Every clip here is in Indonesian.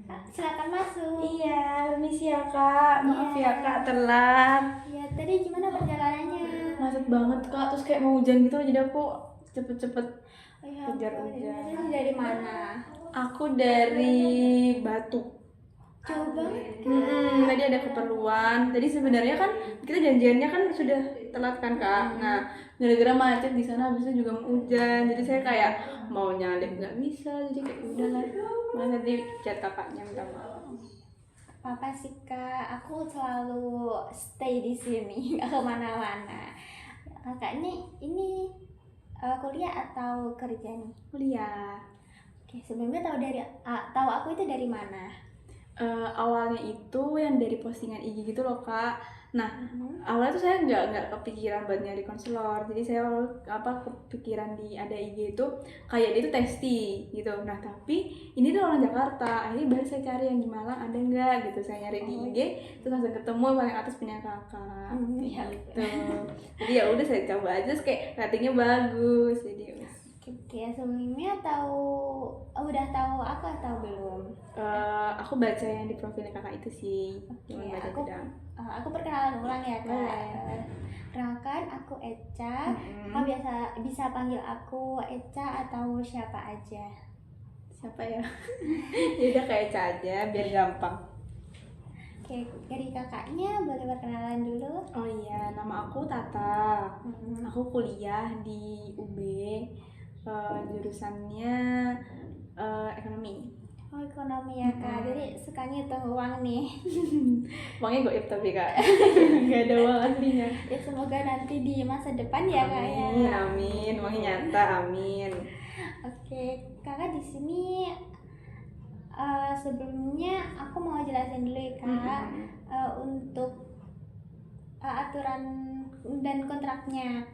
Kak, silakan masuk. Iya, permisi ya kak. Maaf ya kak telat. Ya, tadi gimana perjalanannya? Macet banget kak. Terus kayak mau hujan gitu loh, jadi aku cepet-cepet Ya, kejar ampun, hujan. ini dari mana? Aku dari Batu. Jauh banget. Tadi ada keperluan. Tadi sebenarnya kan kita janjiannya kan sudah telat kan kak. Nah, gara-gara macet di sana habis itu juga mau hujan. Jadi saya kayak mau nyalip nggak bisa. Jadi kayak udahlah. Mas nanti chat kakaknya minta maaf. Apa sih Kak? Aku selalu stay di sini, nggak kemana-mana. Kakaknya ini kuliah atau kerja nih? Kuliah. Oke, sebelumnya tahu aku itu dari mana? Awalnya itu yang dari postingan IG gitu loh kak. Nah awalnya tuh saya nggak kepikiran buat nyari konselor. Jadi saya kepikiran di ada IG itu kayak dia tuh testi gitu. Nah tapi ini tuh orang Jakarta. Akhirnya baru saya cari yang di Malang ada nggak gitu. Saya nyari di IG terus langsung ketemu paling atas punya kakak gitu. Jadi ya udah saya coba aja terus kayak ratingnya bagus. Jadi ya wes. Oke, sebelumnya udah tahu aku atau belum? Aku baca yang di profilnya kakak itu sih. Cuma baca aku tidak. aku perkenalan ulang ya Kak. Boleh. Perkenalkan, aku Eca. Kau bisa panggil aku Eca atau siapa aja. Siapa ya? Ya udah kayak Eca aja biar gampang. Oke, dari kakaknya boleh perkenalan dulu. Oh iya, nama aku Tata. Aku kuliah di UB. Jurusannya ekonomi. Oh, ekonomi ya Kak. Jadi sukanya hitung uang nih. Uangnya goib tapi kak. Gak ada uang aslinya. Ya semoga nanti di masa depan ya Kak ya. Amin, amin. Uangnya nyata, amin. Oke, kakak di sini sebelumnya aku mau jelasin dulu ya Kak. Untuk aturan dan kontraknya.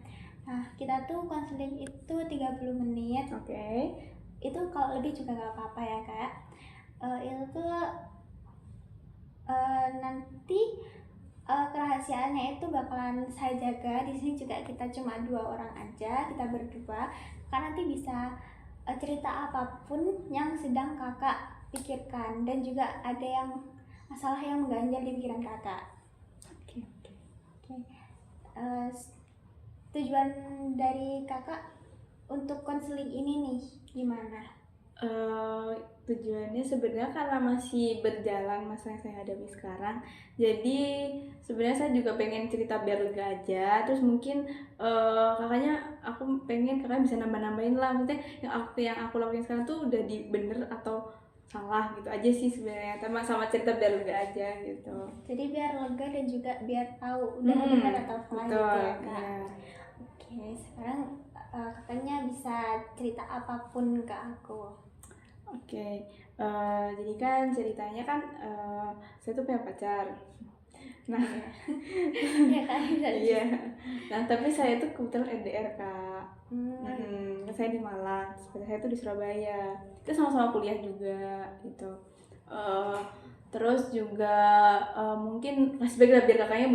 Nah, kita tuh konseling itu 30 menit. Oke. Itu kalau lebih juga gak apa-apa ya Kak. Itu tuh nanti kerahasiaannya itu bakalan saya jaga. Di sini juga kita cuma 2 orang aja, kita berdua. Kan nanti bisa cerita apapun yang sedang kakak pikirkan, dan juga ada yang masalah yang mengganjal di pikiran kakak. Oke. Tujuan dari kakak untuk konseling ini nih gimana? Tujuannya sebenarnya karena masih berjalan masa yang saya hadapi sekarang, jadi sebenarnya saya juga pengen cerita biar lega aja. Terus mungkin kakaknya aku pengen kakak bisa nambah-nambahin lah, maksudnya yang aku lakuin sekarang tuh udah bener atau salah gitu aja sih sebenarnya, sama cerita biar lega aja gitu. Jadi biar lega dan juga biar tahu udah benar atau salah gitu ya Kak. Iya. Oke, sekarang kakaknya bisa cerita apapun ke aku. Oke, jadi kan ceritanya kan saya tuh punya pacar. Nah, ya kan, iya. Nah, tapi saya tuh kebetulan LDR kak. Saya di Malang, saya tuh di Surabaya. Kita sama-sama kuliah juga gitu. Terus juga mungkin flashback lah biar kakaknya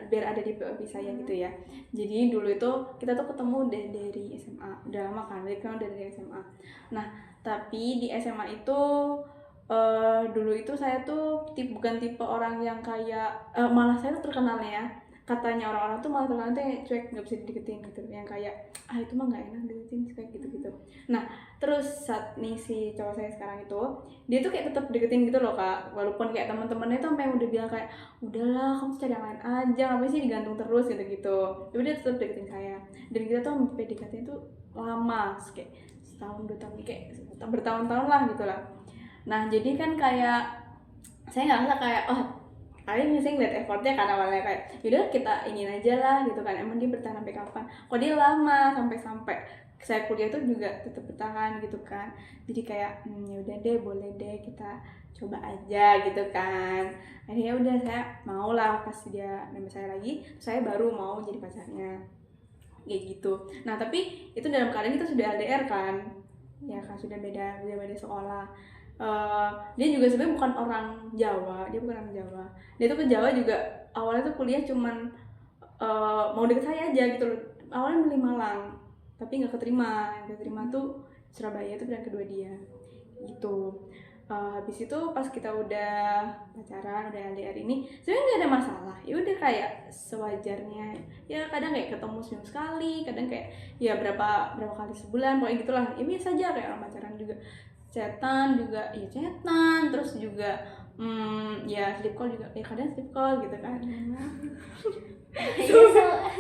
biar ada di POV saya gitu ya. Jadi dulu itu kita tuh ketemu dari SMA, udah lama kan, dari SMA. Nah, tapi di SMA itu dulu itu saya tuh bukan tipe orang yang kayak malah saya tuh terkenalnya ya, katanya orang-orang tuh malah terkenal tuh yang cuek, nggak bisa dideketin gitu, yang kayak itu mah nggak enak deketin kayak gitu. Nah terus saat nih si cowok saya sekarang itu dia tuh kayak tetap deketin gitu loh kak, walaupun kayak teman-temannya tuh sampai udah bilang kayak udahlah kamu cari yang lain aja, ngapain sih digantung terus gitu, tapi dia tetap deketin saya. Dan kita tuh PDKT tuh lama, kayak setahun 2 tahun, kayak bertahun-tahun lah gitu lah. Nah jadi kan kayak saya nggak rasa kayak kalian misalnya ngeliat effortnya kan awalnya kayak yaudah kita ingin aja lah gitu kan, emang dia bertahan sampai kapan, kok dia lama sampai saya kuliah tuh juga tetap bertahan gitu kan. Jadi kayak yaudah deh, boleh deh kita coba aja gitu kan. Akhirnya udah saya mau lah, pas dia nembak saya lagi saya baru mau jadi pacarnya kayak gitu. Nah tapi itu dalam keadaan kita sudah LDR kan ya kan, sudah beda sekolah. Dia juga sebenarnya bukan orang Jawa, dia tuh ke Jawa juga awalnya tuh kuliah cuman mau deket saya aja gitu loh, awalnya milih Malang tapi nggak keterima tuh Surabaya, itu pilihan kedua dia gitu. Habis itu pas kita udah pacaran, udah LDR ini sebenarnya nggak ada masalah, ya udah kayak sewajarnya, ya kadang kayak ketemu seminggu sekali, kadang kayak ya berapa kali sebulan, pokoknya gitulah, ya biasa aja kayak orang pacaran juga, chatan juga ya chatan, terus juga ya sleep call juga, ya kadang sleep call gitu kan. Iya,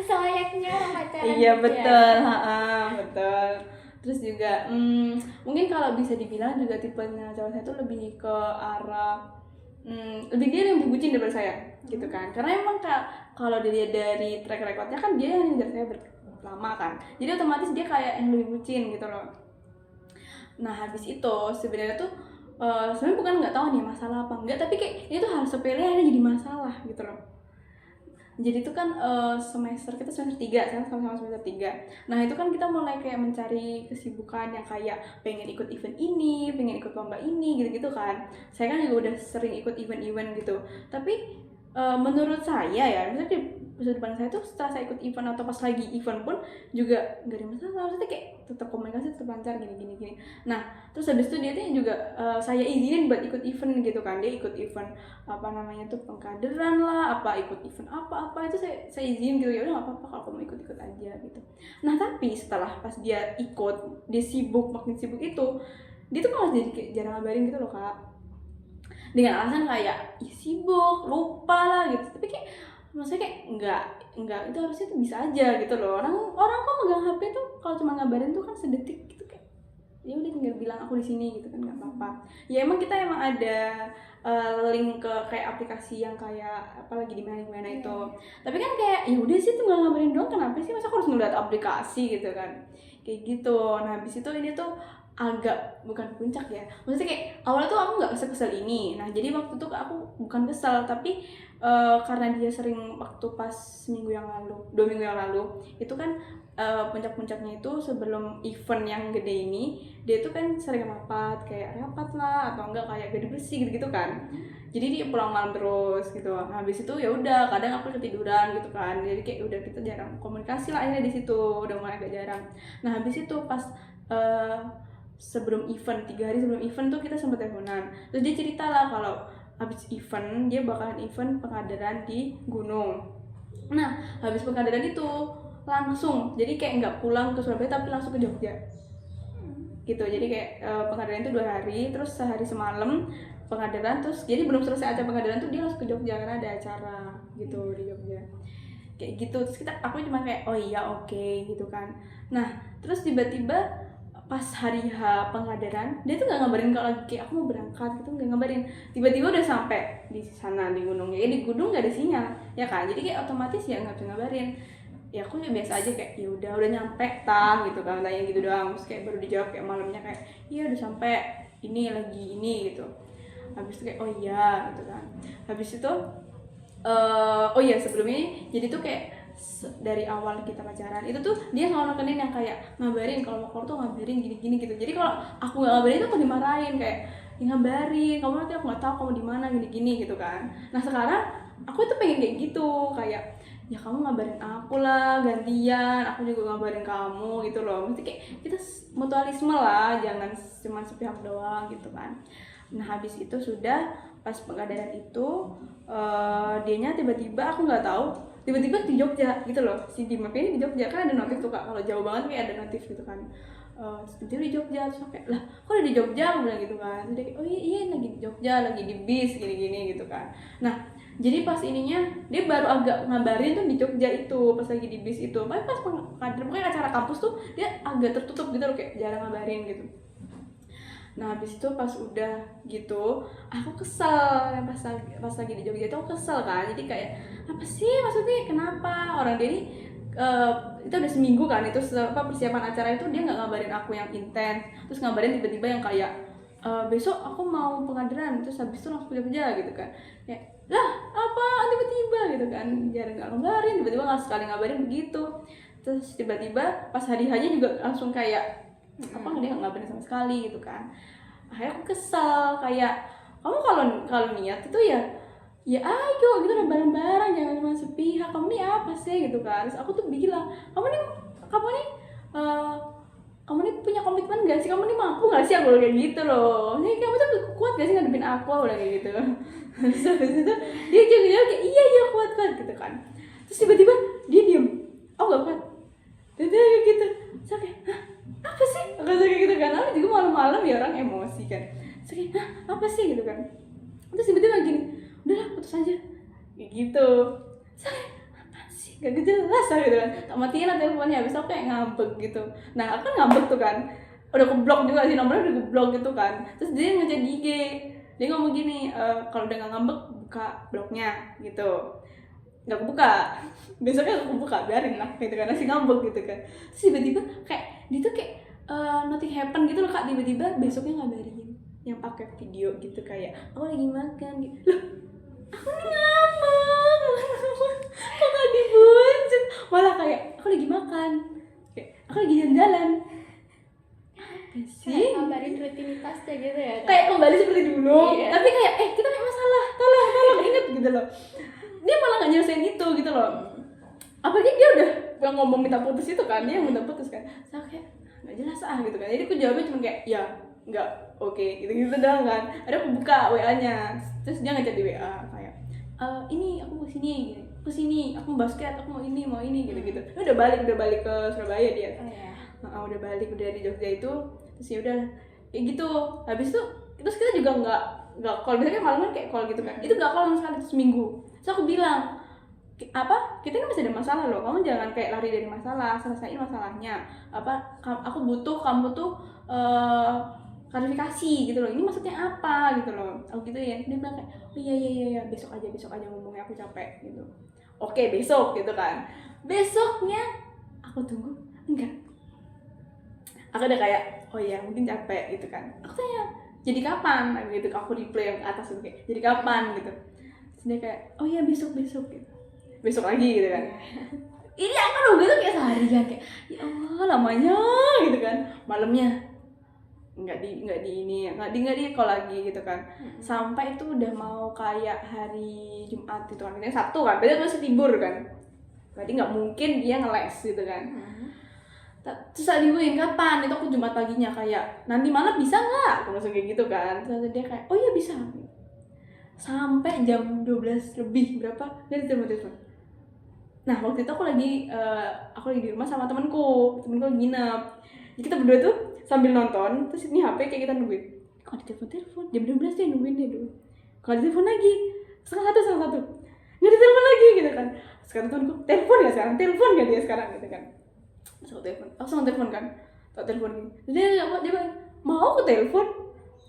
selayaknya orang pacaran Iya gitu betul, ya. betul. Terus juga mungkin kalau bisa dibilang juga tipenya cowok saya tuh lebih ke arah lebih dia yang lebih bucin daripada saya gitu kan, karena emang kalau dilihat dari track recordnya kan dia yang ngejar saya lama kan, jadi otomatis dia kayak yang lebih bucin gitu loh. Nah habis itu sebenarnya tuh sebenarnya bukan nggak tahu nih masalah apa enggak, tapi kayak ini tuh hal sepele akhirnya jadi masalah gitu loh. Jadi itu kan semester kita semester 3, sekarang sama-sama semester 3. Nah itu kan kita mulai kayak mencari kesibukan yang kayak pengen ikut event ini, pengen ikut lomba ini, gitu-gitu kan. Saya kan juga udah sering ikut event-event gitu. Tapi menurut saya ya, misalnya di masa depan saya tuh setelah saya ikut event atau pas lagi event pun juga gak ada masalah. Maksudnya kayak tetap komunikasi, tetap lancar gini. Nah terus habis itu dia tuh juga saya izinin buat ikut event gitu kan. Dia ikut event apa namanya tuh pengkaderan lah, apa ikut event apa itu saya izin gitu, ya udah nggak apa-apa kalau kamu ikut aja gitu. Nah tapi setelah pas dia ikut, dia makin sibuk itu, dia tuh malah jadi kayak jarang ngabarin gitu loh Kak, dengan alasan kayak sibuk, lupa lah gitu. Tapi kayak maksudnya kayak enggak itu harusnya tuh bisa aja gitu loh. Orang kok megang HP tuh kalau cuma ngabarin tuh kan sedetik gitu, kayak ya udah tinggal bilang aku di sini gitu kan, nggak apa-apa. Ya emang kita emang ada link ke kayak aplikasi yang kayak apalagi di mana itu. Tapi kan kayak ya udah sih tinggal ngabarin doang, kenapa sih masa aku harus ngeliat aplikasi gitu kan, kayak gitu. Nah habis itu ini tuh agak bukan puncak ya, maksudnya kayak awalnya tuh aku nggak kesel ini. Nah jadi waktu itu aku bukan kesel, tapi karena dia sering waktu pas 2 minggu yang lalu itu kan puncak-puncaknya itu sebelum event yang gede ini, dia tuh kan sering rapat lah atau enggak kayak gede bersih gitu kan. Jadi dia pulang malam terus gitu. Nah, habis itu ya udah kadang aku ketiduran gitu kan, jadi kayak udah kita jarang komunikasi lah akhirnya di situ, udah mulai agak jarang. Nah habis itu pas sebelum event, 3 hari sebelum event tuh kita sempat teleponan. Terus dia cerita lah kalau habis event dia bakalan event pengkaderan di gunung. Nah habis pengkaderan itu langsung, jadi kayak nggak pulang ke Surabaya tapi langsung ke Jogja gitu. Jadi kayak pengkaderan itu 2 hari, terus sehari semalam pengkaderan, terus jadi belum selesai acara pengkaderan tuh dia langsung ke Jogja karena ada acara gitu di Jogja kayak gitu. Terus aku cuma kayak oh iya oke gitu kan. Nah terus tiba-tiba pas hari H pengkaderan dia tuh nggak ngabarin kalau lagi kayak aku mau berangkat gitu, nggak ngabarin. Tiba-tiba udah sampai di sana di gunung, ya di gunung nggak ada sinyal ya kan, jadi kayak otomatis ya nggak bisa ngabarin. Ya aku ya biasa aja kayak ya udah nyampe gitu kan, tanya gitu doang. Terus kayak baru dijawab kayak malamnya kayak iya udah sampai ini lagi ini gitu. Habis itu kayak oh iya gitu kan. Habis itu oh iya sebelumnya jadi tuh kayak dari awal kita pacaran itu tuh dia selalu nekenin yang kayak ngabarin kalau mau keluar tuh ngabarin gini gitu. Jadi kalau aku nggak ngabarin tuh aku dimarahin kayak ya ngabarin kamu, nanti aku nggak tahu kamu di mana gini gitu kan. Nah sekarang aku tuh pengen kayak gitu, kayak ya kamu ngabarin aku lah gantian, aku juga ngabarin kamu gitu loh. Mesti kayak kita mutualisme lah, jangan cuma sepihak doang gitu kan. Nah habis itu sudah pas pengkaderan itu dianya tiba-tiba aku nggak tahu, tiba-tiba di Jogja gitu loh, si di map ini di Jogja kan ada notif tuh Kak, kalau jauh banget kayak ada notif gitu kan. Tiba-tiba di Jogja, terus kayak lah kok ada di Jogja, aku bilang gitu kan. Terus dia kayak oh iya lagi di Jogja, lagi di bis gini gitu kan. Nah jadi pas ininya dia baru agak ngabarin tuh di Jogja itu pas lagi di bis itu, pas pokoknya acara kampus tuh dia agak tertutup gitu loh, kayak jarang ngabarin gitu. Nah habis itu pas udah gitu aku kesel, pas lagi di Jogja itu aku kesel kan. Jadi kayak apa sih maksudnya, kenapa orang dia ini itu udah seminggu kan itu persiapan acara itu, dia nggak ngabarin aku yang intens, terus ngabarin tiba-tiba yang kayak besok aku mau pengadilan, terus habis itu langsung kerja gitu kan. Kayak lah apa tiba-tiba gitu kan, jarang nggak ngabarin, tiba-tiba nggak sekali ngabarin begitu. Terus tiba-tiba pas hari hanya juga langsung kayak apa dia nggak ngabarin sama sekali gitu kan. Akhirnya aku kesel kayak kamu kalau niat itu ya ayo gitu lah bareng-bareng, jangan cuma sepihak. Kamu nih apa sih gitu kan. Terus aku tuh bilang kamu nih kamu nih punya komitmen gak sih, kamu nih mampu nggak sih, aku kayak gitu loh, nih kamu tuh kuat gak sih ngadepin aku, udah kayak gitu. Terus habis itu dia jawab kayak iya kuat gitu kan. Terus tiba-tiba dia diem, oh gak kuat, dia kayak gitu. Terus kayak hah apa sih, aku kayak gitu kan. Aku juga malam-malam ya orang emosi kan. Terus kayak hah apa sih gitu kan. Terus tiba-tiba gini, udahlah putus aja kayak gitu. Terus apa sih gak jelas gitu kan. Tak matiin lah teleponnya, habis aku kayak ngambek gitu. Nah aku kan ngambek tuh kan, udah keblok juga sih, nomornya udah keblok gitu kan. Terus dia ngechat di IG, dia ngomong gini, kalau udah gak ngambek buka bloknya gitu. Gak kebuka, besoknya aku buka, biarin lah gitu kan, masih ngambek gitu kan. Terus tiba-tiba kayak dia tuh kayak nothing happen gitu loh kak, tiba-tiba besoknya ngabarin yang pakai video gitu kayak aku lagi makan gitu. Loh aku nih ngambek kok gak dibujuk, malah kayak aku lagi makan, kayak aku lagi jalan-jalan. Kayak ngabarin rutinitasnya gitu ya kan? Kayak kembali seperti dulu, iya. Tapi kayak kita punya masalah, tolong inget gitu loh. Dia malah nggak nyelesain itu gitu loh. Apalagi dia udah ngomong minta putus itu kan, dia yang minta putus kan. Saya kayak nggak jelas gitu kan. Jadi aku jawabnya cuma kayak ya nggak oke gitu doang kan. Ada aku buka WA-nya, terus dia ngechat di WA kayak ini aku kesini, aku mau basket, aku mau ini gitu. Udah balik ke Surabaya dia. Udah balik udah di Jogja itu. Terus ya udah kayak gitu. Habis itu terus kita juga nggak call, biasanya kan malam kayak call gitu kan. Itu nggak call sama sekali seminggu. Terus aku bilang kita ini masih ada masalah loh, kamu jangan kayak lari dari masalah, selesaiin masalahnya. Aku butuh kamu tuh klarifikasi gitu loh, ini maksudnya apa gitu loh. Aku gitu ya, dia bilang kayak oh iya besok aja ngomongnya, aku capek gitu. Oke besok gitu kan. Besoknya aku tunggu enggak, aku udah kayak oh iya mungkin capek gitu kan. Aku tanya jadi kapan gitu, aku replay yang ke atas gitu kayak jadi kapan gitu. Terus dia kayak oh iya besok gitu, besok lagi gitu kan. Ini aku nunggu tuh kayak seharian kayak ya Allah lamanya gitu kan. Malamnya nggak di call lagi gitu kan. Sampai itu udah mau kayak hari Jumat gitu kan, ini Sabtu kan, berarti aku masih tidur kan, berarti nggak mungkin dia ngeles gitu kan. Terus saya dibuin kapan, itu aku Jumat paginya kayak nanti malam bisa nggak, aku langsung kayak gitu kan. Terus dia kayak oh iya bisa. Sampai jam 12 lebih berapa dia telepon. Nah waktu itu aku lagi di rumah sama temanku lagi nginep. Jadi kita berdua tuh sambil nonton, terus ini HP kayak kita nungguin. Kok ada telepon jam 12 dia nungguin dia dulu. Kalau ada telepon lagi setengah satu nggak ada telepon lagi gitu kan. Sekarang temanku telepon nggak dia sekarang gitu kan. Terus aku telepon kan, tak telepon gini. Dia mau aku telepon?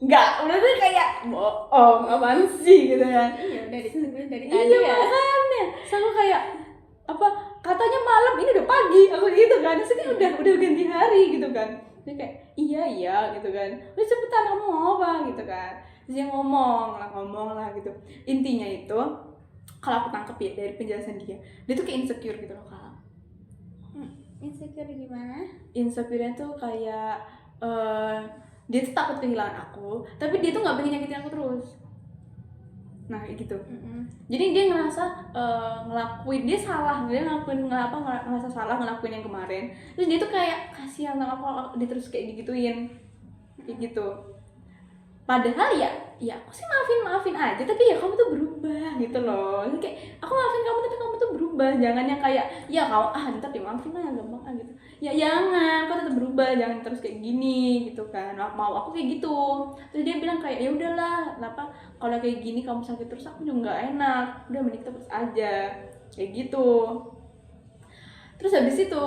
Enggak, udah tuh kayak bohong apaan sih gitu kan. Iya udah ditungguin dari tadi ya. Iya makanya, sama kayak apa katanya malam ini udah pagi, aku gitu kan. Terus kan udah ganti hari gitu kan. Dia kayak iya gitu kan. Udah cepetan kamu mau apa gitu kan. Terus dia ngomong lah gitu. Intinya itu kalau aku tangkep ya dari penjelasan dia tuh kayak insecure gitu loh kalau. Insecure gimana? Insecure-nya tuh kayak dia tuh takut kehilangan aku, tapi dia tuh nggak pengen nyakitin aku terus. Nah kayak gitu. Jadi dia ngerasa dia ngerasa salah ngelakuin yang kemarin. Terus dia tuh kayak kasihan sama aku, dia terus kayak digituin kayak gitu. Padahal ya aku sih maafin aja, tapi ya kamu tuh berubah gitu loh. Jadi kayak aku maafin kamu tapi kamu tuh berubah, jangan yang kayak ya kau ntar dimaafin lah gampang gitu. Ya jangan, kau tetap berubah, jangan terus kayak gini gitu kan. Mau aku kayak gitu. Terus dia bilang kayak ya udahlah, kenapa kalau kayak gini kamu sakit terus aku juga nggak enak. Udah mending kita putus aja kayak gitu. Terus habis itu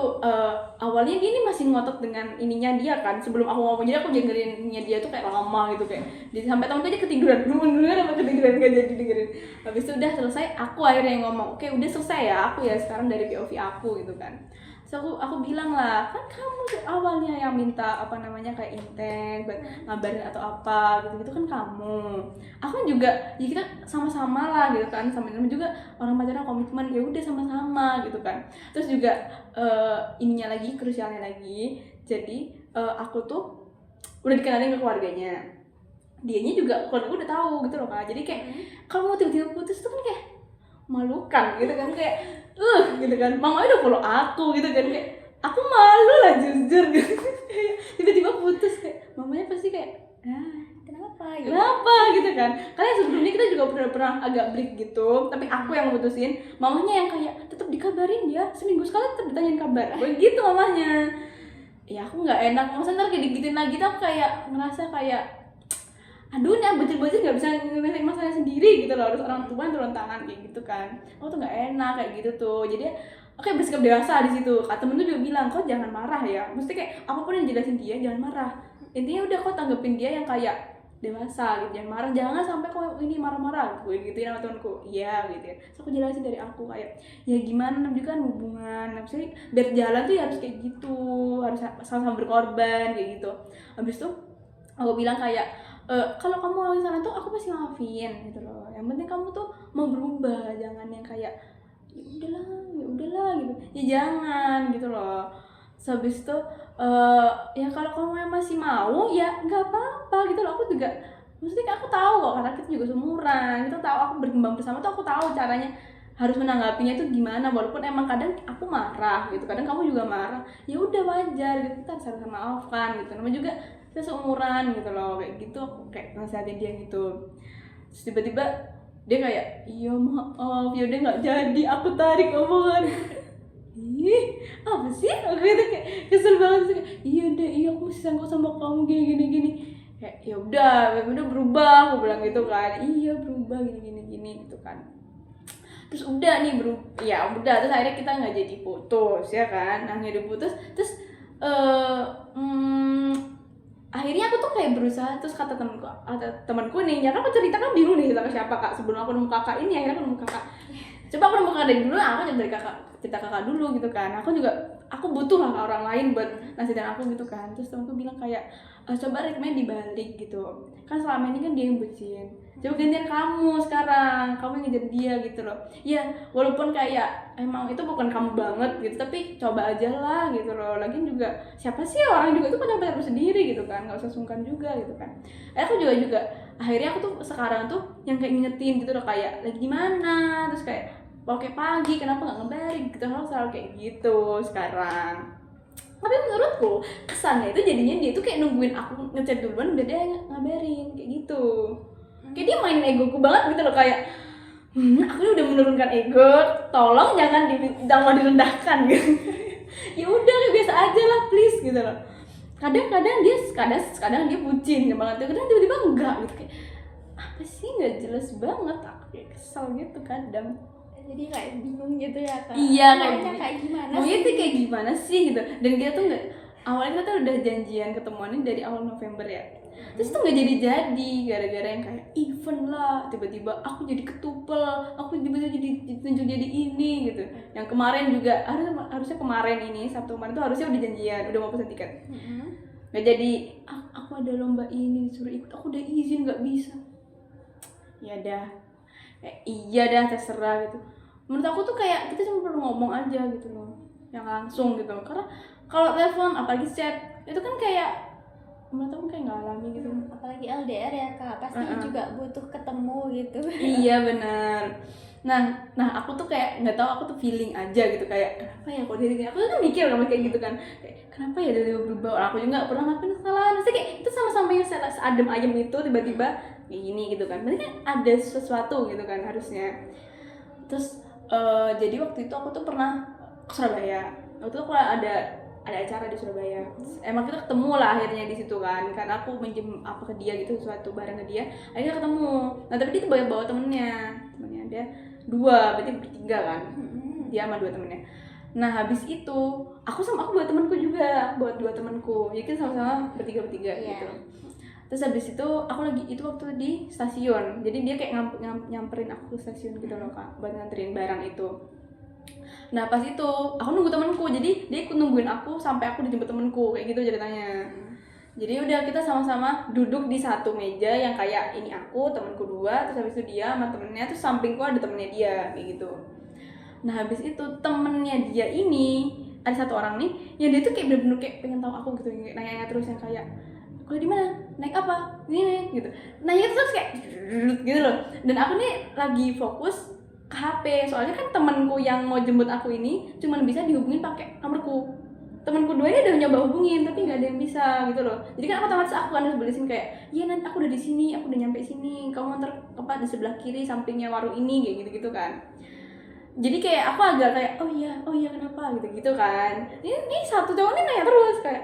awalnya dia ini masih ngotot dengan ininya dia kan sebelum aku ngomong, jadi aku dengerinnya dia tuh kayak lama gitu kayak jadi sampai tahun aja ketiduran sampai ketiduran gak jadi dengerin. Habis itu udah selesai, aku akhirnya yang ngomong oke udah selesai ya, aku ya sekarang dari POV aku gitu kan. Terus aku bilang lah kan kamu tuh awalnya yang minta kayak intens ngabarin atau apa gitu kan kamu. Aku juga ya kita sama-sama lah gitu kan, sama-sama juga orang pacaran komitmen ya udah sama-sama gitu kan. Terus juga ininya lagi krusialnya lagi, jadi aku tuh udah dikenalin ke keluarganya, dianya juga keluarga udah tahu gitu loh Kak. Jadi kayak kamu tiba-tiba putus tuh kan kayak malukan gitu kan, kayak gitu kan, mama udah follow aku gitu kan, kayak aku malu lah jujur gitu. Tiba-tiba putus kayak kan. Karena sebelumnya kita juga pernah agak break gitu, tapi aku yang mutusin, mamanya yang kayak tetap dikabarin ya, seminggu sekali tetap ditanyain kabar, begitu mamanya. Ya aku nggak enak, masa ntar kayak digituin lagi tuh aku kayak ngerasa kayak aduh nih bocil-bocil nggak bisa nyelesain masalah sendiri gitu loh, harus orang tua yang turun tangan kayak gitu kan. Aku tuh nggak enak kayak gitu tuh, jadi oke bersikap dewasa di situ. Kata temen tuh juga bilang kok jangan marah ya, mesti kayak apapun yang jelasin dia jangan marah, intinya udah kok tanggepin dia yang kayak dewasa gitu, jangan marah, jangan sampai kok ini marah-marah gue gituin sama temenku. Iya gitu ya, terus aku jelasin dari aku kayak ya gimana namanya kan hubungan, maksudnya biar jalan tuh ya harus kayak gitu, harus sama-sama berkorban kayak gitu. Habis itu aku bilang kayak kalau kamu ngelakuin salah tuh aku pasti maafin gitu loh, yang penting kamu tuh mau berubah, jangan yang kayak ya udahlah gitu, ya jangan gitu loh. Terus habis itu ya kalau kamu masih mau ya nggak apa-apa gitu loh. Aku juga maksudnya aku tahu kok, karena kita juga seumuran, kita tahu aku berkembang bersama tuh, aku tahu caranya harus menanggapinya itu gimana, walaupun emang kadang aku marah gitu, kadang kamu juga marah, ya udah wajar gitu, kita harus saling maafkan gitu, namanya juga kita seumuran gitu loh, kayak gitu. Aku kayak nasihatin dia gitu. Terus tiba-tiba dia kayak iya maaf ya udah nggak jadi, aku tarik omongan. Ih apa sih, aku itu kayak kesel banget sih. Iya deh, iya aku masih sanggup sama kamu gini kayak ya udah berubah, aku bilang gitu kan. Iya berubah gini gitu kan. Terus udah nih ya udah, terus akhirnya kita nggak jadi putus ya kan. Nah nggak diputus, terus akhirnya aku tuh kayak berusaha. Terus kata temanku nih, ya kan aku cerita kan bingung nih sama siapa kak, sebelum aku nemu kakak ini. Akhirnya aku nemu kakak, coba aku nemu kakak dari dulu, aku dari cerita kakak dulu gitu kan. Aku butuh lah orang lain buat nasihatin aku gitu kan. Terus temanku bilang kayak coba ritmenya dibalik gitu kan, selama ini kan dia yang bucin, coba gantian kamu sekarang, kamu yang ngejar dia gitu loh. Ya walaupun kayak emang itu bukan kamu banget gitu, tapi coba aja lah gitu loh. Lagian juga siapa sih, orang juga itu pacar-pacarku sendiri gitu kan, nggak usah sungkan juga gitu kan. Aku juga akhirnya aku tuh sekarang tuh yang kayak ngingetin gitu loh, kayak lagi gimana, terus kayak oke pagi kenapa nggak ngabarin gitu, harus selalu kayak gitu sekarang. Tapi menurutku kesannya itu jadinya dia tuh kayak nungguin aku ngechat duluan biar dia ngabarin kayak gitu. Kayak dia main egoku banget gitu loh, kayak aku ini udah menurunkan ego, tolong jangan direndahkan gitu. Ya udah biasa aja lah please gitu loh. Kadang dia bucin banget, kadang tiba-tiba enggak gitu, kayak apa sih nggak jelas banget. Aku kayak kesel gitu kadang. Jadi kayak bingung gitu ya kak. Iya kayak gimana sih? Itu kayak gimana sih gitu. Dan kita tuh nggak, awalnya kita tuh udah janjian ketemuannya dari awal November ya. Terus tuh nggak jadi gara-gara yang kayak event lah, tiba-tiba aku jadi ketupel, aku tiba-tiba jadi ditunjuk jadi ini gitu. Yang kemarin juga harusnya kemarin ini Sabtu kemarin tuh harusnya udah janjian, udah mau pesan tiket. Nggak jadi, aku ada lomba ini disuruh ikut, aku udah izin nggak bisa. Ya dah, iya dah terserah gitu. Menurut aku tuh kayak kita cuma perlu ngomong aja gitu loh, yang langsung gitu. Karena kalau telepon apalagi chat itu kan kayak menurut aku kayak nggak alami gitu. Apalagi LDR ya kak, pasti juga butuh ketemu gitu. Iya benar. Nah aku tuh kayak nggak tahu, aku tuh feeling aja gitu, kayak kenapa ya kok dia, aku kan mikir sama kayak gitu kan, kayak kenapa ya dia berubah. Aku juga nggak pernah ngelakuin kesalahan, maksudnya kayak itu sama-sama yang seadem ayem itu tiba-tiba kayak gini gitu kan, berarti kan ada sesuatu gitu kan harusnya. Terus jadi waktu itu aku tuh pernah ke Surabaya. Waktu itu aku ada acara di Surabaya. Emang kita ketemu lah akhirnya di situ kan, karena aku minjem apa ke dia gitu, sesuatu barang ke dia. Akhirnya ketemu. Nah tapi dia tuh bawa temennya ada 2, berarti bertiga kan. Dia sama 2 temennya. Nah habis itu aku bawa temanku juga, buat 2 temanku. Jadi kita sama-sama bertiga gitu. Terus habis itu aku lagi itu waktu di stasiun, jadi dia kayak nyamperin aku ke stasiun gitu loh kak, buat nganterin barang itu. Nah pas itu aku nunggu temanku, jadi dia ikut nungguin aku sampai aku dijemput temanku, kayak gitu ceritanya. Jadi udah kita sama-sama duduk di satu meja yang kayak ini aku, temanku 2, terus habis itu dia sama temennya, terus sampingku ada temennya dia kayak gitu. Nah habis itu temennya dia ini ada 1 orang nih yang dia tuh kayak bener-bener kayak pengen tahu aku gitu, nanya terus yang kayak kuliah di mana, naik apa, ini gitu. Nanya terus kayak gitu loh. Dan aku nih lagi fokus ke HP, soalnya kan temanku yang mau jemput aku ini cuman bisa dihubungin pakai nomorku. temanku dua ini udah nyoba hubungin tapi nggak ada yang bisa gitu loh. Jadi kan otomatis aku kan harus balesin kayak, iya nanti aku udah di sini, aku udah nyampe sini, kamu antar tempat di sebelah kiri sampingnya warung ini kayak gitu kan. Jadi kayak aku agak kayak oh iya kenapa gitu kan. Ini satu cowok ini nanya terus kayak,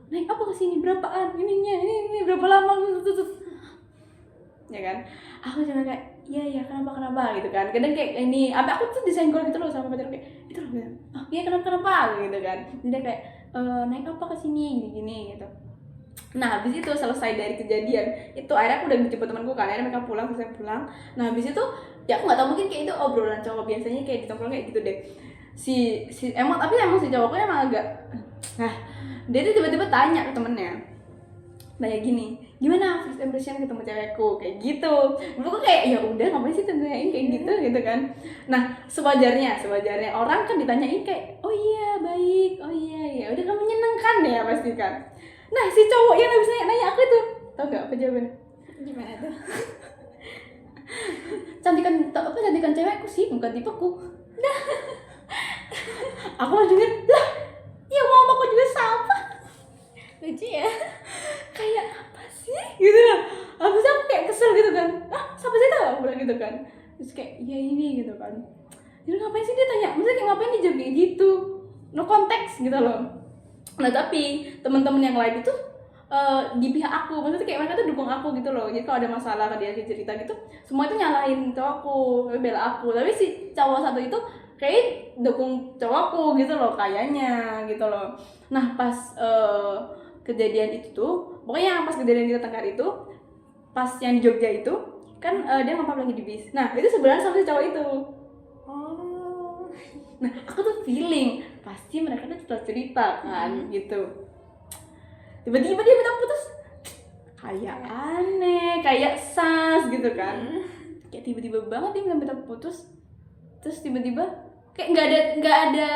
naik apa ke sini, berapaan ini berapa lama ya kan. Aku cuma kayak iya kenapa gitu kan. Kadang kayak ini apa aku tuh disenggol gitu loh sama pacar kayak itu loh gitu. Oh iya kenapa gitu kan. Dia kayak naik apa ke sini gini gitu. Nah habis itu selesai dari kejadian itu akhirnya aku udah dijemput temanku kan, akhirnya mereka pulang, selesai pulang. Nah habis itu ya aku nggak tahu mungkin kayak itu obrolan cowok biasanya kayak di tongkrong kayak gitu deh. Si emang si cowoknya emang agak dia tuh tiba-tiba tanya ke temennya kayak gini, gimana first impression ketemu cewekku kayak gitu. Aku kayak ya udah ngapain sih tanyain kayak gitu kan. Nah sewajarnya orang kan ditanyain kayak oh iya baik, oh iya udah kamu menyenangkan ya pasti kan. Nah si cowok yang habis nanya aku itu tau gak apa jawabannya? Gimana tuh? Cantikan cewekku sih bukan tipeku. Nah aku langsung denger lah ya mau aku juga sama. Lucu ya. Kayak apa sih gitu lah. Habis aku kayak kesel gitu kan, siapa sih tau aku bilang gitu kan. Terus kayak ya ini gitu kan. Jadi ngapain sih dia tanya, maksudnya kayak ngapain dia jawab kayak gitu, no konteks gitu loh. Nah tapi teman-teman yang lain itu di pihak aku, maksudnya kayak mereka tuh dukung aku gitu loh. Jadi kalau ada masalah dia cerita gitu, semua itu nyalahin cowokku, bela aku. Tapi si cowok satu itu kayak dukung cowokku gitu loh kayaknya gitu loh. Nah pas kejadian itu tuh, pokoknya pas kejadian di Tengkar itu, pas yang di Jogja itu kan dia ngapap lagi di bis. Nah itu sebenarnya sama si cowok itu. Oh. Nah aku tuh feeling pasti mereka tuh cerita kan gitu. Tiba-tiba dia minta putus, kayak aneh, kayak sas gitu kan. Kayak tiba-tiba banget dia minta putus, terus tiba-tiba kayak nggak ada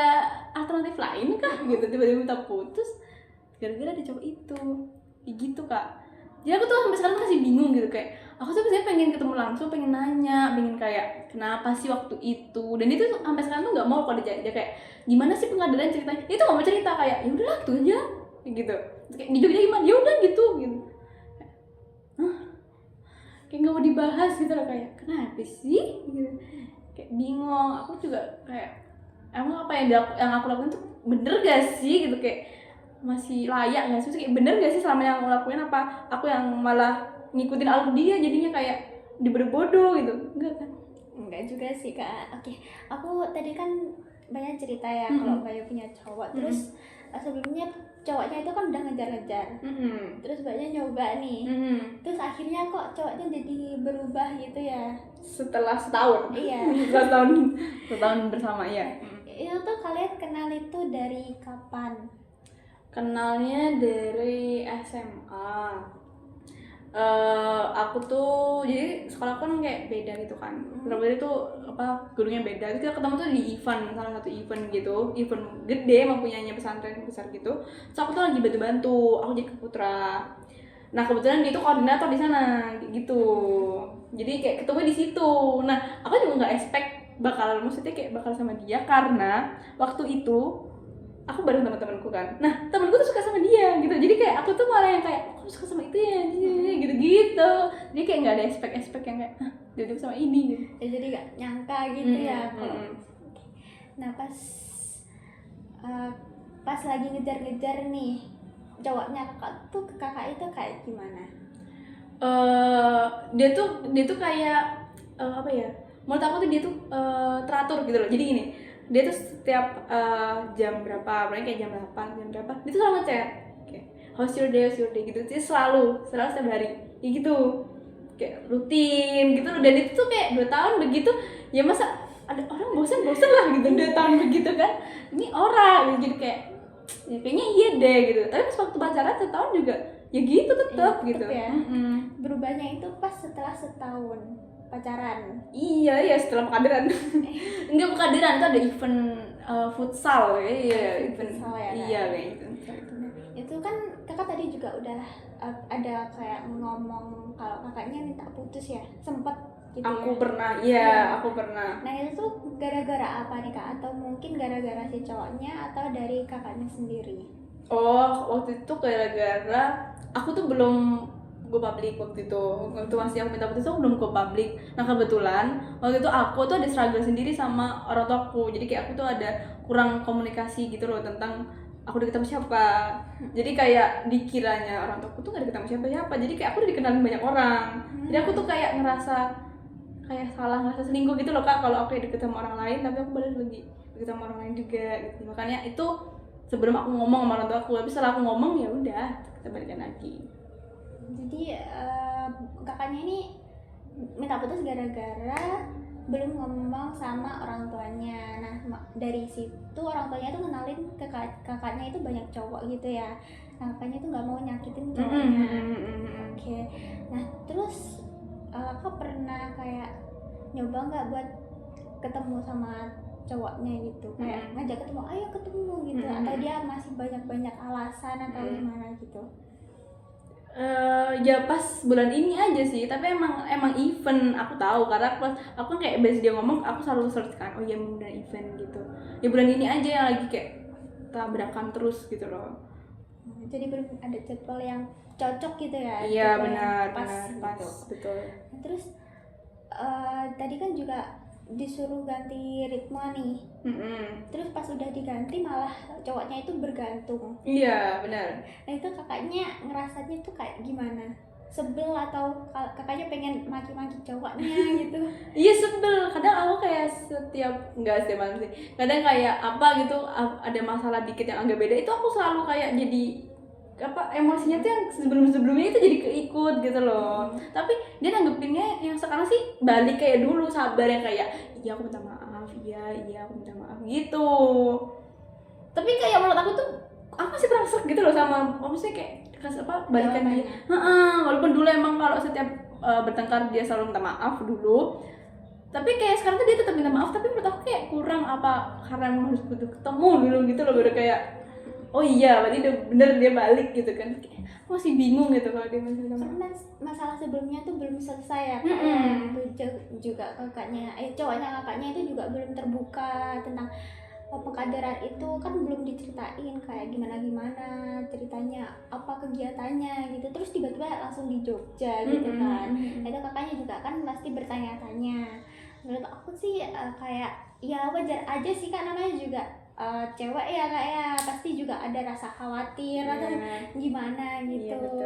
alternatif lain kah gitu, tiba-tiba minta putus gara-gara ada cowok itu kayak gitu kak. Jadi aku tuh sampai sekarang masih bingung gitu, kayak aku tuh biasanya pengen ketemu langsung, pengen nanya, pengen kayak kenapa sih waktu itu. Dan itu tuh sampai sekarang tuh nggak mau kalau dia kayak gimana sih pengadilan ceritanya, itu nggak mau cerita, kayak ya udahlah tuh aja kayak gitu. Kayak di Jogja gimana, ya udah gitu kayak nggak mau dibahas gitu loh, kayak kenapa sih gitu. Kayak bingung, aku juga kayak emang apa yang aku lakuin tuh bener gak sih gitu, kayak masih layak nggak sih, kayak bener gak sih selama yang aku lakuin, apa aku yang malah ngikutin alur dia jadinya kayak dibodoh gitu. Enggak kan? Enggak juga sih kak. Oke, aku tadi kan banyak cerita ya kalau Bayu punya cowok, terus sebelumnya cowoknya itu kan udah ngejar-ngejar, terus Mbaknya nyoba nih, terus akhirnya kok cowoknya jadi berubah gitu ya setelah setahun. Iya. setelah setahun bersama ya. Itu tuh kalian kenal itu dari kapan? Kenalnya dari SMA. Aku tuh jadi sekolah kan kayak beda gitu kan. Surabaya itu apa gedungnya beda. Terus kita ketemu tuh di event, salah satu event gitu, event gede mempunyai pesantren besar gitu. Terus aku tuh lagi bantu, aku jadi keputra. Nah kebetulan dia tuh koordinator di sana gitu. Jadi kayak ketemu di situ. Nah aku juga nggak expect maksudnya kayak bakal sama dia, karena waktu itu aku bareng teman-temanku kan. Nah temanku tuh suka sama dia gitu. Jadi kayak aku tuh malah yang kayak aku suka sama itu ya gitu-gitu. Jadi kayak nggak ada expect yang kayak dia sama ini gitu. Ya, jadi gak nyangka gitu ya kalau. Nah pas lagi ngejar-ngejar nih cowoknya kakak tuh, kakak itu kayak gimana? Dia tuh kayak apa ya? Menurut aku tuh dia tuh teratur gitu loh. Jadi gini, dia tuh setiap jam berapa, paling kayak jam 8, jam berapa, dia tuh selalu ngechat kayak how's your day gitu. Dia selalu setiap hari kayak gitu, kayak rutin gitu loh. Dan itu tuh kayak 2 tahun begitu, ya masa ada orang bosan lah gitu 2 tahun begitu kan. Ini orang jadi kayak ya kayaknya iya deh gitu. Tapi pas waktu pacaran setahun juga ya gitu tetap gitu ya. Berubahnya itu pas setelah setahun pacaran. Iya setelah pengadilan. Enggak pengadilan, itu ada event futsal event futsal ya, iya kayak gitu. Itu kan kakak tadi juga udah ada kayak ngomong kalau kakaknya minta putus ya, sempet gitu Aku ya? pernah, Iya. aku pernah. Nah itu tuh gara-gara apa nih Kak? Atau mungkin gara-gara si cowoknya atau dari kakaknya sendiri? Oh, waktu itu gara-gara aku tuh belum go public waktu itu. Waktu masih aku minta putus aku belum go public. Nah, kebetulan waktu itu aku tuh ada struggle sendiri sama orang tuaku. Jadi kayak aku tuh ada kurang komunikasi gitu loh tentang aku deket sama siapa. Jadi kayak dikiranya orang tuaku tuh gak deket sama siapa-siapa. Jadi kayak aku udah dikenalin banyak orang. Jadi aku tuh kayak ngerasa kayak salah, ngerasa selingkuh gitu loh Kak, kalau aku deket sama orang lain tapi aku balik lagi deket sama orang lain juga gitu. Makanya itu sebelum aku ngomong sama orang tua aku, tapi setelah aku ngomong ya udah kita balikan lagi. Jadi kakaknya ini minta putus gara-gara belum ngomong sama orang tuanya. Nah dari situ orang tuanya tuh kenalin ke kakaknya itu banyak cowok gitu ya. Nah, kakaknya tuh nggak mau nyakitin cowoknya. Oke. Nah terus kakak pernah kayak nyoba nggak buat ketemu sama cowoknya gitu, kayak ngajak ketemu, ayo ketemu gitu, atau dia masih banyak alasan atau gimana gitu? Ya pas bulan ini aja sih, tapi emang event aku tahu karena pas aku kayak base dia ngomong aku selalu search kan, oh iya benar event gitu. Ya bulan ini aja yang lagi kayak tabrakan terus gitu loh. Jadi belum ada jadwal yang cocok gitu ya? Iya benar pas gitu. betul. Terus tadi kan juga disuruh ganti ritme nih. Terus pas udah diganti malah cowoknya itu bergantung. Iya benar. Nah itu kakaknya ngerasanya tuh kayak gimana? Sebel atau kakaknya pengen maki-maki cowoknya gitu? Iya sebel, kadang aku kayak enggak setiap malam sih, kadang kayak apa gitu, ada masalah dikit yang agak beda itu aku selalu kayak jadi apa, emosinya tuh yang sebelumnya itu jadi keikut gitu loh. Tapi dia nanggepinnya yang sekarang sih balik kayak dulu, sabar yang kayak iya aku minta maaf, iya aku minta maaf gitu. Tapi kayak menurut aku tuh aku masih pernah sek gitu loh sama maksudnya kayak apa balikan dia. Walaupun dulu emang kalau setiap bertengkar dia selalu minta maaf dulu, tapi kayak sekarang tuh dia tetap minta maaf, tapi menurut aku kayak kurang apa karena emang harus butuh ketemu dulu gitu loh, baru kayak oh iya berarti udah bener dia balik gitu kan. Aku masih bingung gitu kalau dia masih minta maaf. Karena masalah sebelumnya tuh belum selesai ya Kak. Itu juga kakaknya, cowoknya kakaknya itu juga belum terbuka tentang pengkaderan itu, kan belum diceritain kayak gimana ceritanya, apa kegiatannya gitu. Terus tiba-tiba langsung di Jogja gitu kan. Itu kakaknya juga kan pasti bertanya-tanya. Menurut aku sih kayak ya wajar aja sih Kak, namanya juga cewek ya Kak ya, pasti juga ada rasa khawatir atau gimana gitu.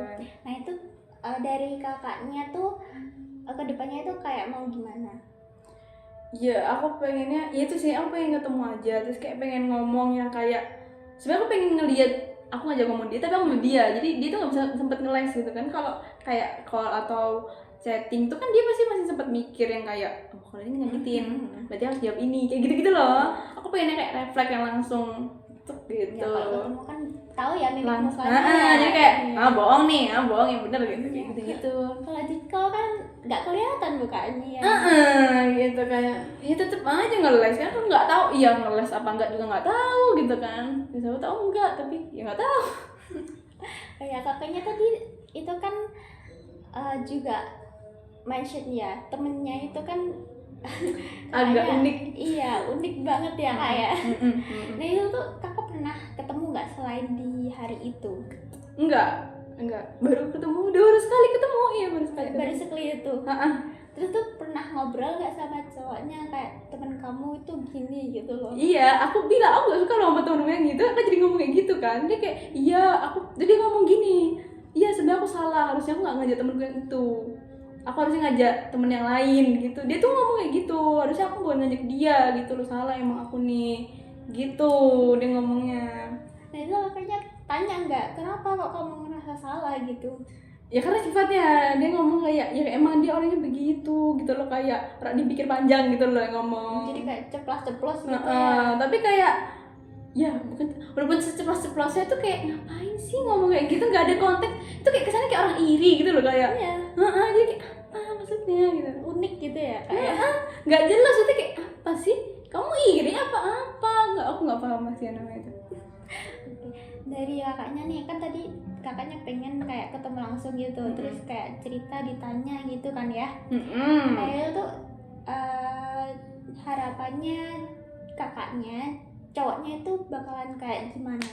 Nah itu dari kakaknya tuh kedepannya itu kayak mau gimana? Ya aku pengennya, ya itu sih aku pengen ketemu aja, terus kayak pengen ngomong yang kayak sebenarnya aku pengen ngeliat aku ngajak ngomong dia, tapi aku ngeliat dia, jadi dia tuh nggak bisa sempet ngeles gitu kan. Kalau kayak call atau chatting tuh kan dia pasti masih sempet mikir yang kayak oh kalau ini nyakitin, berarti harus jawab ini, kayak gitu loh. Aku pengennya kayak refleks yang langsung gitu. Ya kalau ketemu kan tahu ya mimik mukanya. Jadi kayak bohong nih, bohong yang bener gitu, kayak gitu. Kalau di call kan nggak kelihatan mukanya ya. Gitu kayak ya tetep aja ngeles kan, aku nggak tahu iya ngeles apa enggak juga nggak tahu gitu kan. Bisa tahu enggak tapi ya nggak tahu. Ya kakaknya tadi itu kan juga mention ya temennya itu kan agak unik. Iya unik banget ya Kak ya. Nah itu tuh kakak pernah ketemu nggak selain di hari itu? Enggak, baru ketemu, baru sekali ketemu, iya baru sekali itu. Terus tuh pernah ngobrol nggak sama cowoknya kayak temen kamu itu gini gitu loh? Iya, aku bilang aku gak suka loh sama temen yang gitu, aku jadi ngomong kayak gitu kan. Dia kayak iya, jadi ngomong gini, iya sebenarnya aku salah, harusnya aku nggak ngajak temenku yang itu, aku harusnya ngajak temen yang lain gitu. Dia tuh ngomong kayak gitu, harusnya aku bukan ngajak dia gitu loh, salah emang aku nih gitu dia ngomongnya. Nah itu kakaknya tanya nggak kenapa kok kamu merasa salah gitu? Ya karena sifatnya dia ngomong kayak ya emang dia orangnya begitu gitu loh, kayak dipikir panjang gitu loh yang ngomong. Jadi kayak ceplos gitu ya. Tapi kayak ya bukan, walaupun seceplos-ceplosnya tuh kayak ngapain sih ngomong kayak gitu, nggak ada konteks, itu kayak kesannya kayak orang iri gitu loh kayak. Jadi kayak apa maksudnya gitu, unik gitu ya kayak. Nggak jelas itu kayak apa sih, kamu iri apa nggak, aku nggak paham masih namanya itu. dari kakaknya nih, kan tadi kakaknya pengen kayak ketemu langsung gitu, terus kayak cerita ditanya gitu kan ya. Nah itu tuh harapannya kakaknya cowoknya itu bakalan kayak gimana?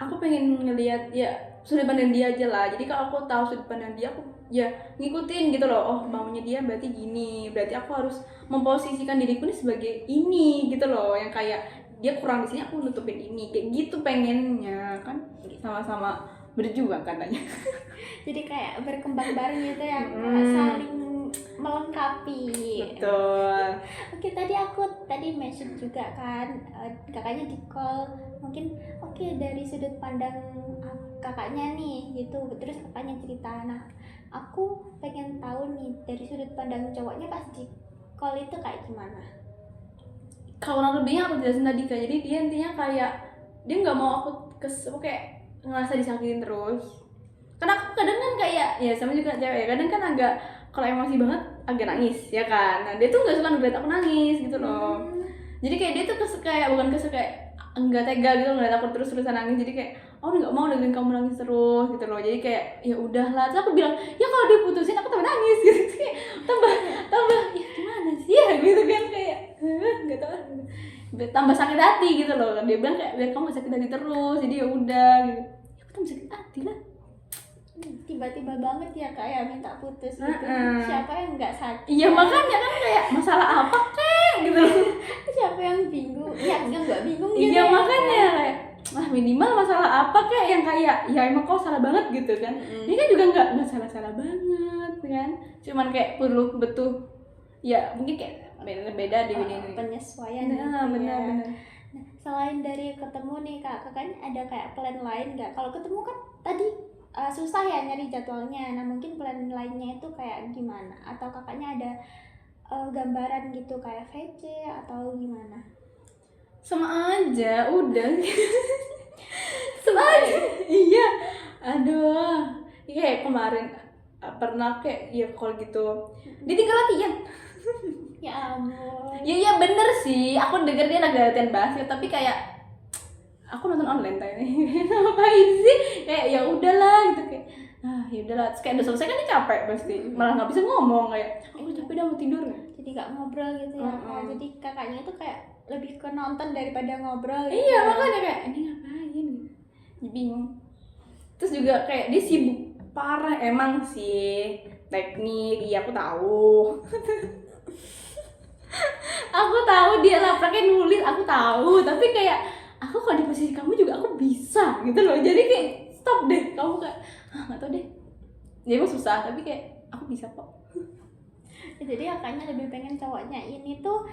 Aku pengen ngelihat ya sudut pandang dia aja lah. Jadi kalau aku tahu sudut pandang dia, aku ya ngikutin gitu loh. Oh maunya dia berarti gini, berarti aku harus memposisikan diriku ini sebagai ini gitu loh. Yang kayak dia kurang di sini, aku nutupin ini, kayak gitu pengennya kan, sama-sama berjuang katanya. Jadi kayak berkembang bareng gitu ya, saling melengkapi. Betul. Oke, aku tadi mention juga kan, kakaknya di call mungkin dari sudut pandang kakaknya nih gitu, terus kakaknya cerita. Nah aku pengen tahu nih dari sudut pandang cowoknya pas di call itu kayak gimana? Kalau lebihnya aku jelasin tadi kan, jadi dia intinya kayak dia nggak mau aku kayak ngerasa disakitin terus. Karena aku kadang kan kayak ya sama juga cewek ya, kadang kan agak kalau emosi banget agak nangis ya kan. Nah dia tuh nggak suka ngeliat aku nangis gitu loh. Jadi kayak dia tuh kayak bukan kayak enggak tega gitu ngeliat aku terus-terusan nangis. Jadi kayak oh nggak mau dengerin kamu nangis terus gitu loh. Jadi kayak ya udahlah. Terus aku bilang ya kalau dia putusin aku tambah nangis gitu. Kayak tambah ya gimana sih ya gitu kan, kayak nggak tahu, tambah sakit hati gitu loh. Dia bilang kayak biar kamu sakit hati terus, jadi ya udah gitu. Ya aku tambah sakit hati lah. Tiba-tiba banget ya kayak minta putus gitu. Siapa yang nggak sakit? Iya makanya kan kayak masalah apa kek gitu. Siapa yang bingung? Ya nggak bingung gitu. Iya ya, makanya kayak minimal masalah apa kek yang kayak ya emang kau salah banget gitu kan. Ini kan juga nggak salah banget kan, cuman kayak perlu betul ya mungkin kayak beda di ini penyesuaian gitu benar. Nah, selain dari ketemu nih kakaknya ada kayak plan lain nggak? Kalau ketemu kan tadi susah ya nyari jadwalnya. Nah mungkin plan lainnya itu kayak gimana? Atau kakaknya ada gambaran gitu kayak VC atau gimana? sama aja udah. Sama aja. Iya, aduh kayak kemarin pernah kayak ya kalau gitu dia tinggal latihan. Ya ampun. Iya bener sih, aku denger dia lagi latihan basket, tapi kayak aku nonton online tadi. Ngapain sih? Kayak ya udahlah gitu, kayak ya udahlah. Terus kayak udah selesai kan dia capek pasti, malah nggak bisa ngomong kayak aku capek udah mau tidur. Jadi nggak ngobrol gitu ya. Jadi kakaknya itu kayak lebih ke nonton daripada ngobrol gitu. Iya makanya kayak ini ngapain gitu. Jadi bingung. Terus juga kayak dia sibuk parah emang sih, teknik iya aku tahu. Aku tahu dia lapraknya nulis, aku tahu, tapi kayak aku kalau di posisi kamu juga aku bisa gitu loh. Jadi kayak stop deh, kamu kayak nggak tahu deh. Ya emang susah, tapi kayak aku bisa kok. Jadi kakaknya lebih pengen cowoknya ini tuh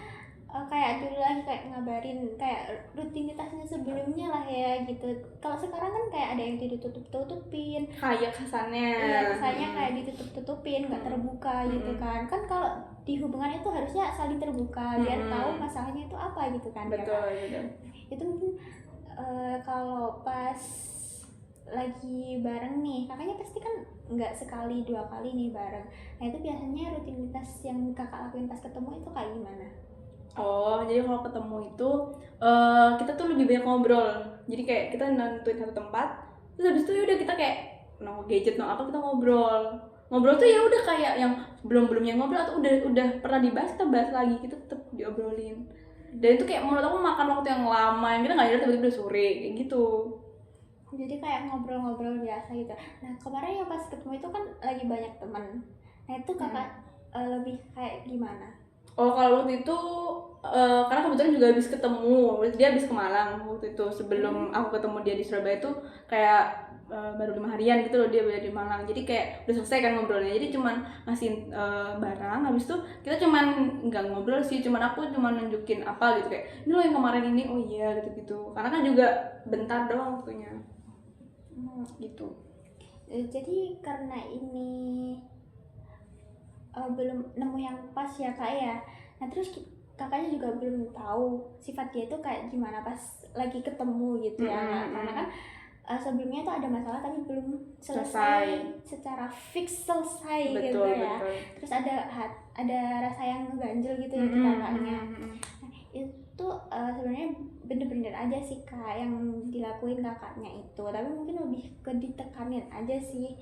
kayak dulu lagi kayak ngabarin kayak rutinitasnya sebelumnya lah ya gitu. Kalau sekarang kan kayak ada yang ditutup-tutupin. Kayak kesannya. Iya, kesannya kayak ditutup-tutupin, nggak terbuka gitu kan. Kan kalau di hubungan itu harusnya saling terbuka biar tahu masalahnya itu apa gitu kan. Betul, ya, betul. Itu mungkin kalau pas lagi bareng nih, kakaknya pasti kan nggak sekali 2 kali nih bareng. Nah itu biasanya rutinitas yang kakak lakuin pas ketemu itu kayak gimana? Oh, jadi kalau ketemu itu kita tuh lebih banyak ngobrol. Jadi kayak kita nentuin satu tempat, terus habis itu udah kita kayak no gadget no apa, kita ngobrol. Ngobrol tuh ya udah kayak yang belum-belumnya ngobrol atau udah pernah dibahas, kita bahas lagi, kita tetap diobrolin. Dan itu kayak menurut aku makan waktu yang lama, yang kita nggak ada tiba-tiba udah sore kayak gitu. Jadi kayak ngobrol-ngobrol biasa gitu. Nah kemarin yang pas ketemu itu kan lagi banyak teman. Nah itu kakak lebih kayak gimana? Oh kalau waktu itu karena kebetulan juga habis ketemu, dia habis ke Malang waktu itu. Sebelum aku ketemu dia di Surabaya tuh kayak baru 5 harian gitu loh dia berada di Malang. Jadi kayak udah selesai kan ngobrolnya. Jadi cuman ngasih barang, habis itu kita cuman nggak ngobrol sih, cuman aku cuman nunjukin apa gitu kayak ini loh yang kemarin ini, oh iya gitu-gitu. Karena kan juga bentar doang waktunya. Gitu. Jadi karena ini belum nemu yang pas ya kak ya. Nah terus kakaknya juga belum tahu sifat dia itu kayak gimana pas lagi ketemu gitu ya. Karena kan sebelumnya tuh ada masalah tapi belum selesai secara fix selesai. Betul, gitu ya. Betul. Terus ada rasa yang ganjel gitu ya di kakaknya. Nah, tuh sebenarnya bener-bener aja sih kak yang dilakuin kakaknya itu, tapi mungkin lebih ke ditekanin aja sih,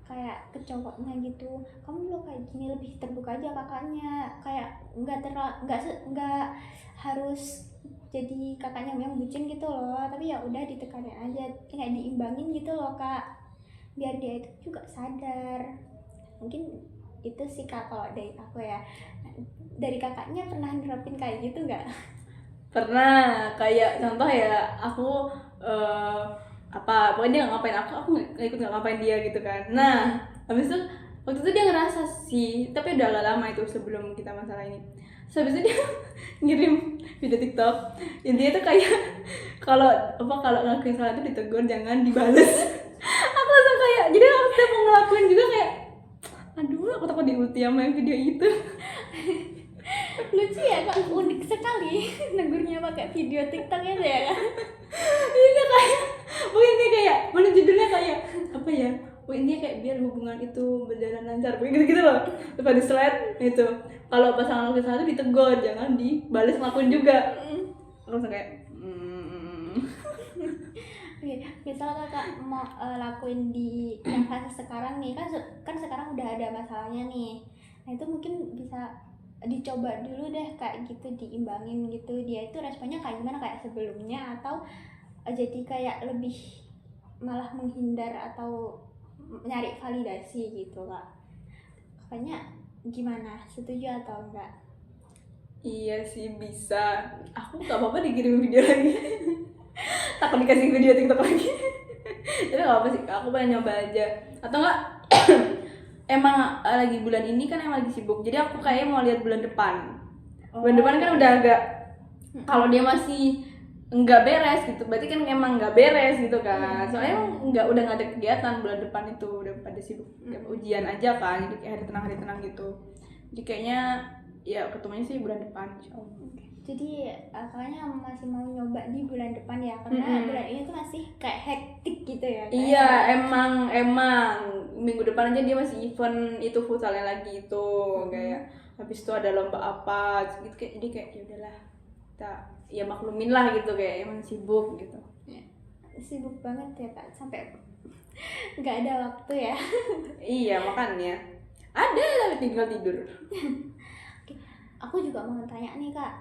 kayak ke cowoknya gitu, kamu lo kayak gini, lebih terbuka aja kakaknya, kayak nggak harus jadi kakaknya yang bucin gitu loh, tapi ya udah ditekanin aja, kayak diimbangin gitu loh kak, biar dia itu juga sadar. Mungkin itu sih kak kalau dari aku ya. Dari kakaknya pernah nerapin kayak gitu nggak? Pernah, kayak contoh ya aku apa pokoknya dia nggak ngapain aku nggak ikut nggak ngapain dia gitu kan. Nah habis itu waktu itu dia ngerasa sih, tapi udah agak lama itu sebelum kita masalah ini. Terus habis itu dia ngirim video TikTok, intinya tuh kayak kalau ngelakuin salah itu ditegur, jangan dibales. Aku langsung kayak, jadi aku setiap mau ngelakuin juga kayak aduh aku takut diulti sama yang video itu. Lucu ya kak, unik sekali negurnya pakai video TikTok itu ya kan. Ini kayak pokoknya kayak mana judulnya kayak apa ya, ini kayak biar hubungan itu berjalan lancar, pokoknya gitu-gitu loh. Terus di slide itu kalau pasangan lakuin salah itu ditegur, jangan dibales ngelakuin juga. Langsung kayak Oke, misal kakak mau lakuin di yang fase sekarang nih kan sekarang udah ada masalahnya nih, nah itu mungkin bisa dicoba dulu deh kayak gitu, diimbangin gitu, dia itu responnya kayak gimana, kayak sebelumnya atau jadi kayak lebih malah menghindar atau nyari validasi gitu kak. Kakaknya gimana, setuju atau enggak? iya sih bisa, aku nggak apa-apa dikirim video lagi. Takut dikasih video TikTok lagi. Tapi nggak apa sih, aku pengen nyoba aja. Atau enggak emang lagi bulan ini kan emang lagi sibuk, jadi aku kayaknya mau lihat bulan depan. Bulan depan kan udah agak, kalau dia masih nggak beres gitu, berarti kan emang nggak beres gitu kan. Soalnya emang udah nggak ada kegiatan bulan depan itu, udah pada sibuk ujian aja kan, jadi kayak hari tenang gitu. Jadi kayaknya ya ketemunya sih bulan depan, insyaallah. Jadi kakaknya masih mau nyoba di bulan depan ya, karena bulan ini tuh masih kayak hektik gitu ya kayak. Iya, emang minggu depan aja dia masih event itu futsalnya lagi itu, kayak habis itu ada lomba apa gitu, kayak jadi kayak ya udahlah kita ya maklumin lah gitu, kayak emang sibuk gitu. Ya, sibuk banget ya kak, sampai nggak ada waktu ya. Iya makanya ada tapi tinggal tidur. Oke, aku juga mau tanya nih kak,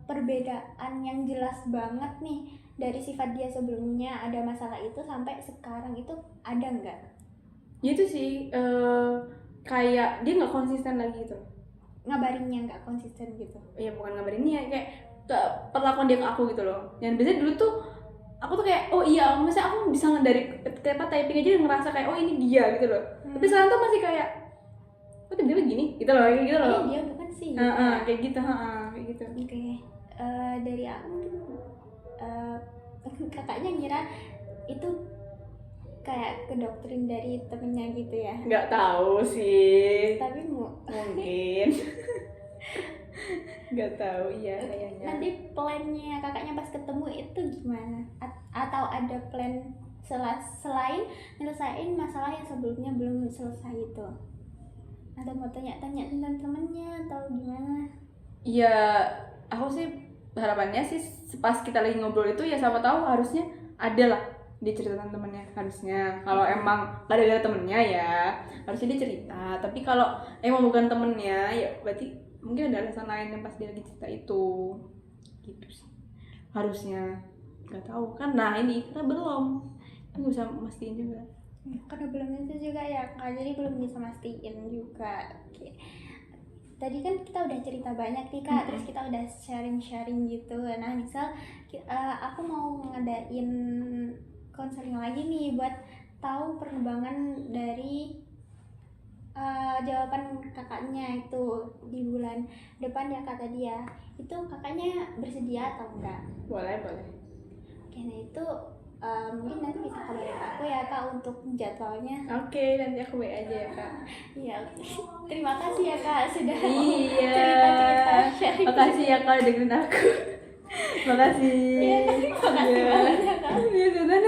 perbedaan yang jelas banget nih dari sifat dia sebelumnya ada masalah itu sampai sekarang itu ada nggak? Ya itu sih kayak dia nggak konsisten lagi gitu. Ngabarinnya nggak konsisten gitu? Ya bukan ngabarinnya, kayak perlakuan dia ke aku gitu loh. Yang biasanya dulu tuh aku tuh kayak oh iya, misalnya aku bisa dari typing aja ngerasa kayak oh ini dia gitu loh. Tapi sekarang tuh masih kayak kok tiba-tiba gini gitu loh, kayak gitu loh. Dia bukan sih gitu. Kayak gitu, kayak gitu. Oke, dari aku kakaknya ngira itu kayak kedoktrin dari temennya gitu ya? Nggak tahu sih, Tapi mungkin. Nggak tahu ya kayaknya. Nanti plannya kakaknya pas ketemu itu gimana? Atau ada plan selain nyelesain masalah yang sebelumnya belum selesai itu? Atau mau tanya-tanya tentang temennya atau gimana? Ya aku sih harapannya sih pas kita lagi ngobrol itu ya siapa tahu harusnya ada lah dia cerita tentang temennya, harusnya. Kalau emang gak ada temennya ya harusnya dia cerita, tapi kalau emang bukan temennya ya berarti mungkin ada alasan lain yang pas dia lagi cerita itu gitu sih harusnya. Nggak tahu kan, nah ini karena belum, nggak bisa mastiin juga. Karena belum itu juga ya kak, jadi belum bisa mastiin juga. Oke. Tadi kan kita udah cerita banyak nih kak, terus kita udah sharing gitu. Nah misal aku mau ngadain konseling lagi nih buat tahu perkembangan dari jawaban kakaknya itu di bulan depan ya kata dia. Itu kakaknya bersedia atau enggak? Boleh. Oke, nah itu mungkin nanti bisa kabarin aku ya kak untuk jadwalnya. Oke, nanti aku WA aja ya kak. Iya, terima kasih ya kak sudah Iya, cerita-cerita sharing. makasih ya kak dengerin aku. Makasih. Iya, makasih banget ya kak. Iya, sudah.